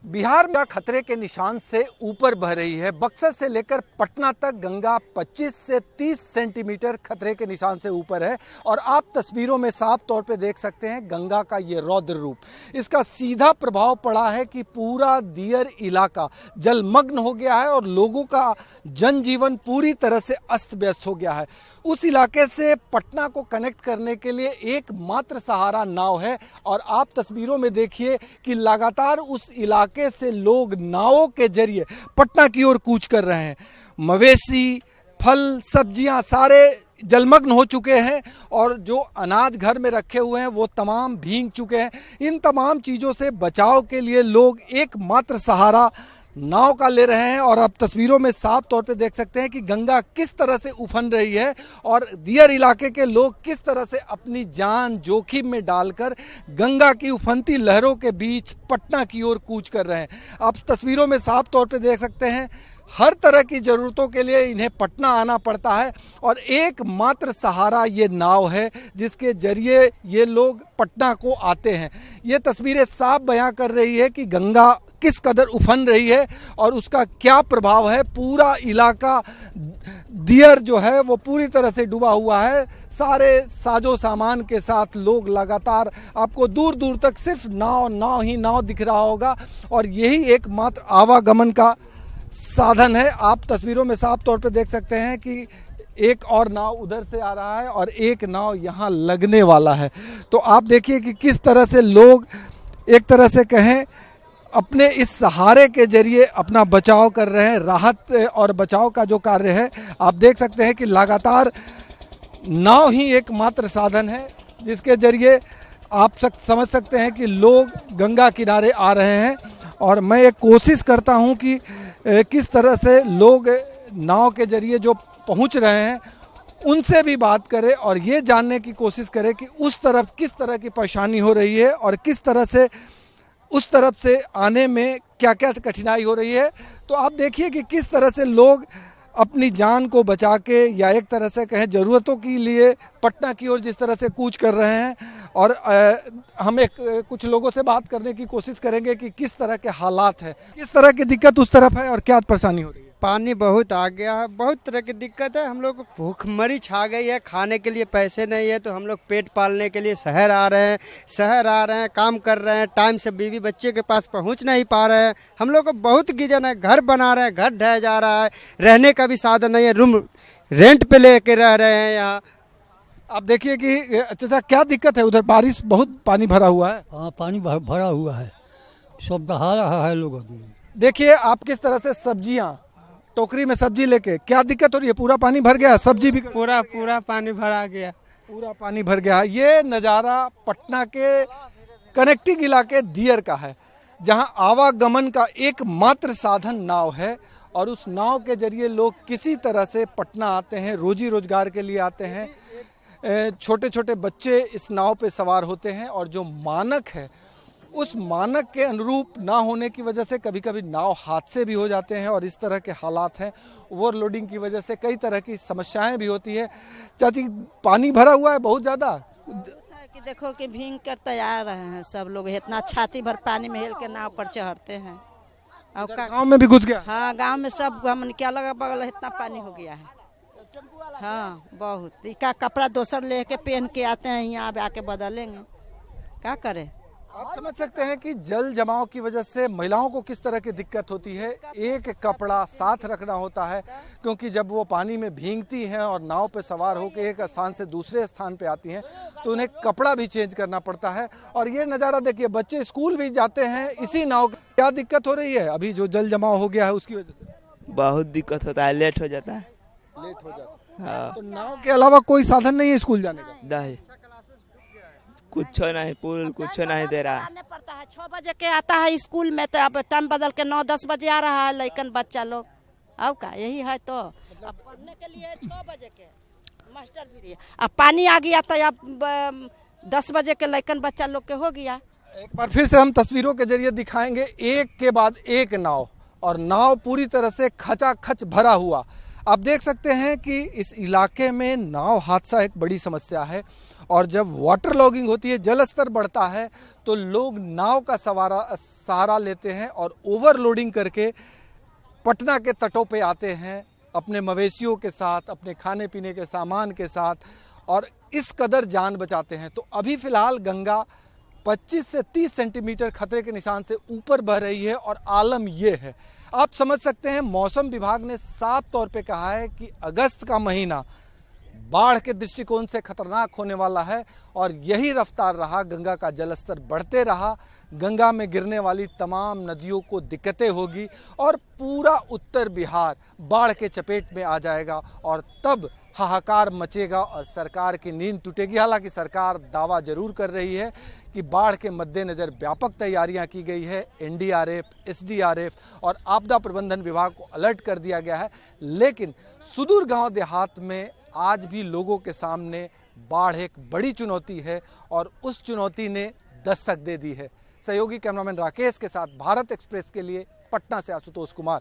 बिहार में खतरे के निशान से ऊपर बह रही है। बक्सर से लेकर पटना तक गंगा 25 से 30 सेंटीमीटर खतरे के निशान से ऊपर है और आप तस्वीरों में साफ तौर पे देख सकते हैं गंगा का ये रौद्र रूप। इसका सीधा प्रभाव पड़ा है कि पूरा दियर इलाका जलमग्न हो गया है और लोगों का जनजीवन पूरी तरह से अस्त व्यस्त हो गया है। उस इलाके से पटना को कनेक्ट करने के लिए एकमात्र सहारा नाव है और आप तस्वीरों में देखिए कि लगातार उस इलाके से लोग नावों के जरिए पटना की ओर कूच कर रहे हैं। मवेशी, फल, सब्जियां सारे जलमग्न हो चुके हैं और जो अनाज घर में रखे हुए हैं वो तमाम भीग चुके हैं। इन तमाम चीज़ों से बचाव के लिए लोग एकमात्र सहारा नाव का ले रहे हैं और आप तस्वीरों में साफ तौर पे देख सकते हैं कि गंगा किस तरह से उफन रही है और दियर इलाके के लोग किस तरह से अपनी जान जोखिम में डालकर गंगा की उफनती लहरों के बीच पटना की ओर कूच कर रहे हैं। आप तस्वीरों में साफ तौर पे देख सकते हैं हर तरह की ज़रूरतों के लिए इन्हें पटना आना पड़ता है और एकमात्र सहारा ये नाव है जिसके जरिए ये लोग पटना को आते हैं। ये तस्वीरें साफ बयां कर रही है कि गंगा किस कदर उफन रही है और उसका क्या प्रभाव है। पूरा इलाका दियर जो है वो पूरी तरह से डूबा हुआ है। सारे साजो सामान के साथ लोग लगातार, आपको दूर दूर तक सिर्फ नाव ही नाव दिख रहा होगा और यही एकमात्र आवागमन का साधन है। आप तस्वीरों में साफ तौर पे देख सकते हैं कि एक और नाव उधर से आ रहा है और एक नाव यहाँ लगने वाला है। तो आप देखिए कि किस तरह से लोग एक तरह से कहें अपने इस सहारे के जरिए अपना बचाव कर रहे हैं। राहत और बचाव का जो कार्य है आप देख सकते हैं कि लगातार नाव ही एकमात्र साधन है जिसके जरिए आप समझ सकते हैं कि लोग गंगा किनारे आ रहे हैं। और मैं एक कोशिश करता हूं कि किस तरह से लोग नाव के जरिए जो पहुंच रहे हैं उनसे भी बात करें और ये जानने की कोशिश करें कि उस तरफ किस तरह की परेशानी हो रही है और किस तरह से उस तरफ से आने में क्या क्या कठिनाई हो रही है। तो आप देखिए कि किस तरह से लोग अपनी जान को बचा के या एक तरह से कहें ज़रूरतों के लिए पटना की ओर जिस तरह से कूच कर रहे हैं। और हम कुछ लोगों से बात करने की कोशिश करेंगे कि किस तरह के हालात हैं, किस तरह की दिक्कत उस तरफ है और क्या परेशानी हो रही है। पानी बहुत आ गया है, बहुत तरह की दिक्कत है। हम लोग को भूखमरी छा गई है, खाने के लिए पैसे नहीं है तो हम लोग पेट पालने के लिए शहर आ रहे हैं, काम कर रहे हैं, टाइम से बीवी बच्चे के पास पहुंच नहीं पा रहे हैं। हम लोग को बहुत गिजन है, घर बना रहे हैं, घर ढह जा रहा है, रहने का भी साधन नहीं है, रूम रेंट पे लेके रह रहे हैं यहाँ। आप देखिए कि अच्छा क्या दिक्कत है उधर, बारिश बहुत पानी भरा हुआ है। हाँ, पानी भरा हुआ है, सब दहा रहा है लोगों को। देखिए आप किस तरह से सब्जियां टोकरी में सब्जी लेके, क्या दिक्कत हो रही है। पूरा पानी भर गया, सब्जी भी पूरा पानी भरा गया, पूरा पानी भर गया। ये नज़ारा पटना के कनेक्टिंग इलाके दियर का है जहां आवागमन का एकमात्र साधन नाव है और उस नाव के जरिए लोग किसी तरह से पटना आते हैं, रोजी रोजगार के लिए आते हैं। छोटे छोटे बच्चे इस नाव पे सवार होते हैं और जो मानक है उस मानक के अनुरूप ना होने की वजह से कभी कभी नाव हादसे भी हो जाते हैं और इस तरह के हालात हैं। ओवरलोडिंग की वजह से कई तरह की समस्याएं भी होती है। चाची, पानी भरा हुआ है बहुत ज़्यादा कि देखो कि भीग कर तैयार रहे हैं सब लोग, इतना छाती भर पानी में हिल के नाव पर चढ़ते हैं। और गाँव में भी घुस गया। हाँ, गांव में सब हम क्या लगा बगल इतना पानी हो गया है। हाँ, बहुत का कपड़ा दोसर लेके पहन के आते हैं, यहाँ आके बदलेंगे, क्या करें। आप समझ सकते हैं कि जल जमाव की वजह से महिलाओं को किस तरह की दिक्कत होती है। एक कपड़ा साथ रखना होता है क्योंकि जब वो पानी में भीगती हैं और नाव पे सवार होकर एक स्थान से दूसरे स्थान पे आती हैं तो उन्हें कपड़ा भी चेंज करना पड़ता है। और ये नज़ारा देखिए, बच्चे स्कूल भी जाते हैं इसी नाव। क्या दिक्कत हो रही है अभी जो जल जमाव हो गया है उसकी वजह से? बहुत दिक्कत होता है, लेट हो जाता है। हाँ। तो नाव के अलावा कोई साधन नहीं है स्कूल जाने का? नहीं, कुछ नहीं, पुल कुछ नहीं दे रहा है। पड़ता है 6 बजे के आता है स्कूल में, तो अब टाइम बदल के 9-10 बजे आ रहा है लड़कन बच्चा लोग। अब का यही है तो अब पढ़ने के लिए 6 बजे के मास्टर भी है। अब पानी आ गया तो अब 10 बजे के लड़कन बच्चा लोग के हो गया। एक बार फिर से हम तस्वीरों के जरिए दिखाएंगे एक के बाद एक नाव, और नाव पूरी तरह से खचाखच भरा हुआ। आप देख सकते हैं कि इस इलाके में नाव हादसा एक बड़ी समस्या है और जब वाटर लॉगिंग होती है, जल स्तर बढ़ता है, तो लोग नाव का सहारा लेते हैं और ओवरलोडिंग करके पटना के तटों पे आते हैं अपने मवेशियों के साथ, अपने खाने पीने के सामान के साथ, और इस कदर जान बचाते हैं। तो अभी फ़िलहाल गंगा 25 से 30 सेंटीमीटर खतरे के निशान से ऊपर बह रही है और आलम ये है। आप समझ सकते हैं, मौसम विभाग ने साफ तौर पे कहा है कि अगस्त का महीना बाढ़ के दृष्टिकोण से खतरनाक होने वाला है और यही रफ्तार रहा, गंगा का जलस्तर बढ़ते रहा, गंगा में गिरने वाली तमाम नदियों को दिक्कतें होगी और पूरा उत्तर बिहार बाढ़ के चपेट में आ जाएगा और तब हाहाकार मचेगा और सरकार की नींद टूटेगी। हालांकि सरकार दावा जरूर कर रही है कि बाढ़ के मद्देनज़र व्यापक तैयारियां की गई है, एनडीआरएफ, एसडीआरएफ और आपदा प्रबंधन विभाग को अलर्ट कर दिया गया है, लेकिन सुदूर गांव देहात में आज भी लोगों के सामने बाढ़ एक बड़ी चुनौती है और उस चुनौती ने दस्तक दे दी है। सहयोगी कैमरामैन राकेश के साथ भारत एक्सप्रेस के लिए पटना से आशुतोष कुमार।